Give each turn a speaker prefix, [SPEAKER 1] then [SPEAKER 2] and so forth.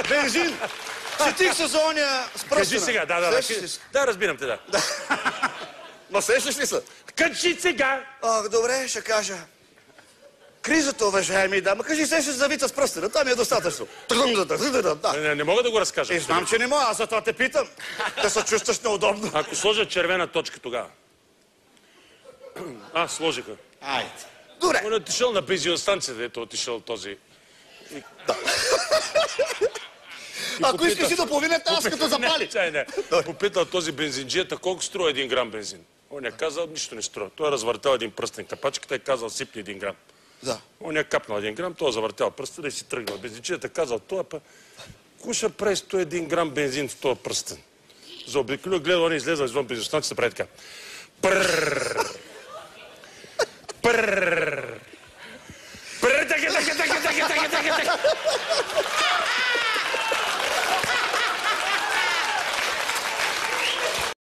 [SPEAKER 1] Бензин. Сетих се за оня с пръстена.
[SPEAKER 2] Кажи сега, да, разбирам те, да.
[SPEAKER 1] Ма сещаш ли се?
[SPEAKER 2] Кажи сега!
[SPEAKER 1] Добре, ще кажа. Кризата, уважаеми дама, кажи се за вица с пръстена, това ми е достатъчно.
[SPEAKER 2] Не мога да го разкажа.
[SPEAKER 1] Знам, че не мога, аз затова те питам. Да се чувстваш неудобно.
[SPEAKER 2] Ако сложа червена точка тогава. Сложиха.
[SPEAKER 1] Айде. Добре.
[SPEAKER 2] Он е отишъл на бензиностанцията, ето отишъл този.
[SPEAKER 1] Ако искаш и да половина, аз като запали.
[SPEAKER 2] Не. Попитал този бензинджията колко струва 1 грам бензин. Он е казал, нищо не струва. Той е развъртал един пръстен капачката и е казал, сипни 1 грам.
[SPEAKER 1] Да.
[SPEAKER 2] Он е капнал 1 грам, той е завъртял пръстен и си тръгнал. Бензинджията е казал, това па, куша прави 101 грам бензин в този пръстен. Заобиколил, гледа, он излезал извън бензиностанцията, прави така. Прррррр.